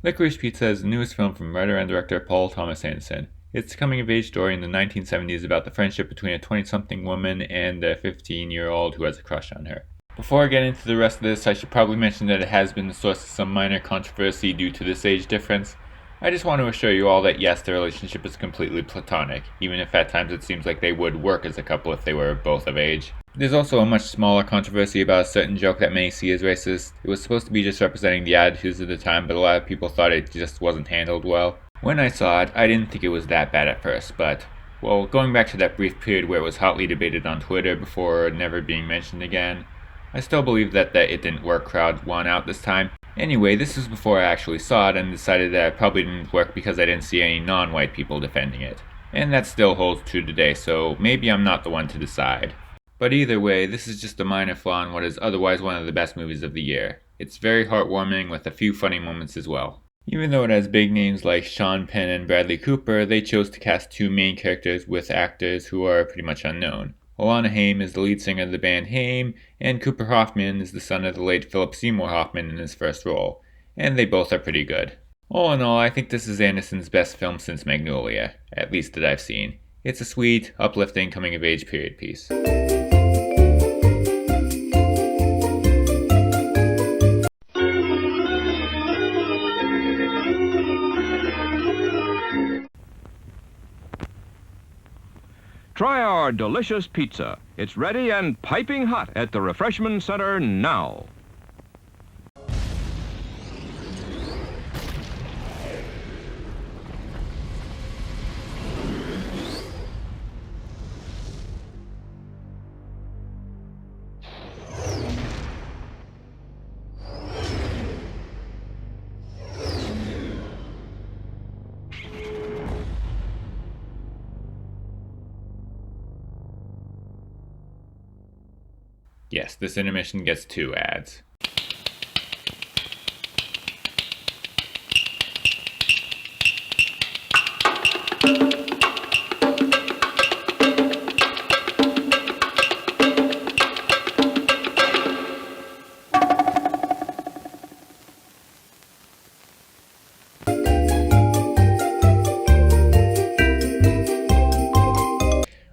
Licorice Pizza is the newest film from writer and director Paul Thomas Anderson. It's a coming-of-age story in the 1970s about the friendship between a 20-something woman and a 15-year-old who has a crush on her. Before I get into the rest of this, I should probably mention that it has been the source of some minor controversy due to this age difference. I just want to assure you all that yes, their relationship is completely platonic, even if at times it seems like they would work as a couple if they were both of age. There's also a much smaller controversy about a certain joke that many see as racist. It was supposed to be just representing the attitudes of the time, but a lot of people thought it just wasn't handled well. When I saw it, I didn't think it was that bad at first, but, well, going back to that brief period where it was hotly debated on Twitter before never being mentioned again, I still believe that it didn't work crowd won out this time. Anyway, this was before I actually saw it and decided that it probably didn't work because I didn't see any non-white people defending it. And that still holds true today, so maybe I'm not the one to decide. But either way, this is just a minor flaw in what is otherwise one of the best movies of the year. It's very heartwarming with a few funny moments as well. Even though it has big names like Sean Penn and Bradley Cooper, they chose to cast two main characters with actors who are pretty much unknown. Alana Haim is the lead singer of the band Haim, and Cooper Hoffman is the son of the late Philip Seymour Hoffman in his first role, and they both are pretty good. All in all, I think this is Anderson's best film since Magnolia, at least that I've seen. It's a sweet, uplifting, coming-of-age period piece. Try our delicious pizza. It's ready and piping hot at the Refreshment Center now. Yes, this intermission gets 2 ads.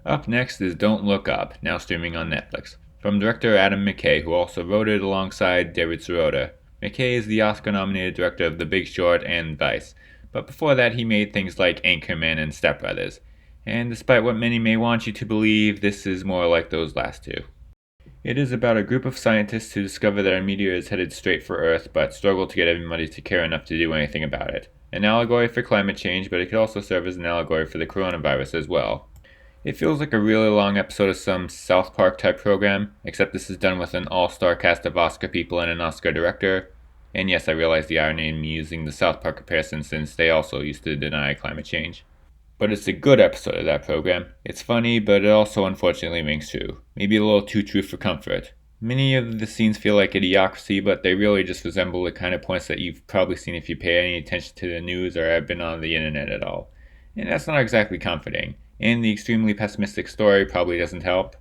Up next is Don't Look Up, now streaming on Netflix. From director Adam McKay, who also wrote it alongside David Sirota. McKay is the Oscar-nominated director of The Big Short and Vice, but before that he made things like Anchorman and Step Brothers. And despite what many may want you to believe, this is more like those last two. It is about a group of scientists who discover that a meteor is headed straight for Earth, but struggle to get everybody to care enough to do anything about it. An allegory for climate change, but it could also serve as an allegory for the coronavirus as well. It feels like a really long episode of some South Park type program, except this is done with an all-star cast of Oscar people and an Oscar director. And yes, I realize the irony in me using the South Park comparison since they also used to deny climate change. But it's a good episode of that program. It's funny, but it also unfortunately rings true. Maybe a little too true for comfort. Many of the scenes feel like idiocracy, but they really just resemble the kind of points that you've probably seen if you pay any attention to the news or have been on the internet at all. And that's not exactly comforting. And the extremely pessimistic story probably doesn't help.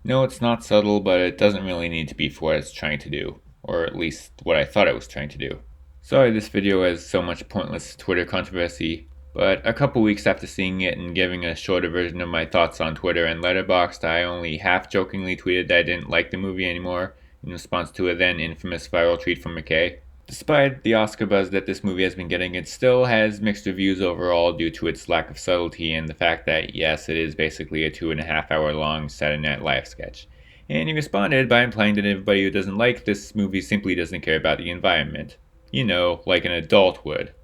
No, it's not subtle, but it doesn't really need to be for what it's trying to do. Or at least what I thought it was trying to do. Sorry this video has so much pointless Twitter controversy, but a couple weeks after seeing it and giving a shorter version of my thoughts on Twitter and Letterboxd, I only half-jokingly tweeted that I didn't like the movie anymore in response to a then infamous viral tweet from McKay. Despite the Oscar buzz that this movie has been getting, it still has mixed reviews overall due to its lack of subtlety and the fact that, yes, it is basically a 2.5 hour long Saturday Night Live sketch. And he responded by implying that everybody who doesn't like this movie simply doesn't care about the environment. You know, like an adult would.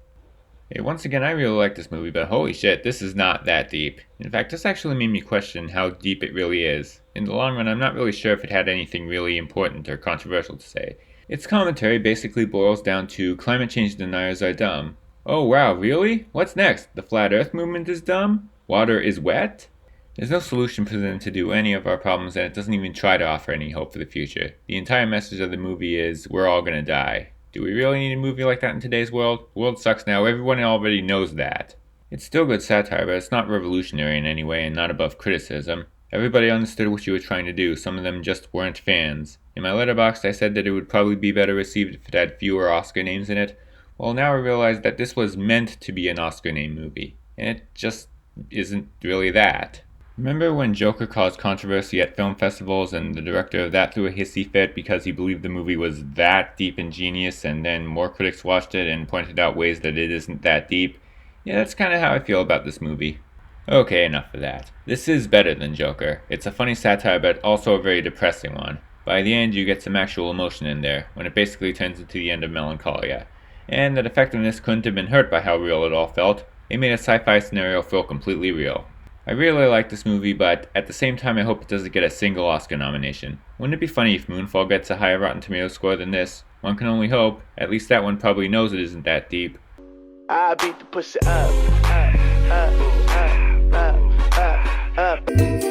Hey, once again, I really like this movie, but holy shit, this is not that deep. In fact, this actually made me question how deep it really is. In the long run, I'm not really sure if it had anything really important or controversial to say. Its commentary basically boils down to climate change deniers are dumb. Oh wow, really? What's next? The flat earth movement is dumb? Water is wet? There's no solution presented to do any of our problems, and it doesn't even try to offer any hope for the future. The entire message of the movie is, we're all gonna die. Do we really need a movie like that in today's world? The world sucks now, everyone already knows that. It's still good satire, but it's not revolutionary in any way and not above criticism. Everybody understood what you were trying to do, some of them just weren't fans. In my letterbox, I said that it would probably be better received if it had fewer Oscar names in it. Well, now I realize that this was meant to be an Oscar-named movie, and it just isn't really that. Remember when Joker caused controversy at film festivals and the director of that threw a hissy fit because he believed the movie was that deep and genius, and then more critics watched it and pointed out ways that it isn't that deep? Yeah, that's kind of how I feel about this movie. Okay, enough of that. This is better than Joker. It's a funny satire, but also a very depressing one. By the end, you get some actual emotion in there, when it basically turns into the end of Melancholia. And that effectiveness couldn't have been hurt by how real it all felt. They made a sci-fi scenario feel completely real. I really like this movie, but at the same time I hope it doesn't get a single Oscar nomination. Wouldn't it be funny if Moonfall gets a higher Rotten Tomatoes score than this? One can only hope. At least that one probably knows it isn't that deep. I beat the pussy up.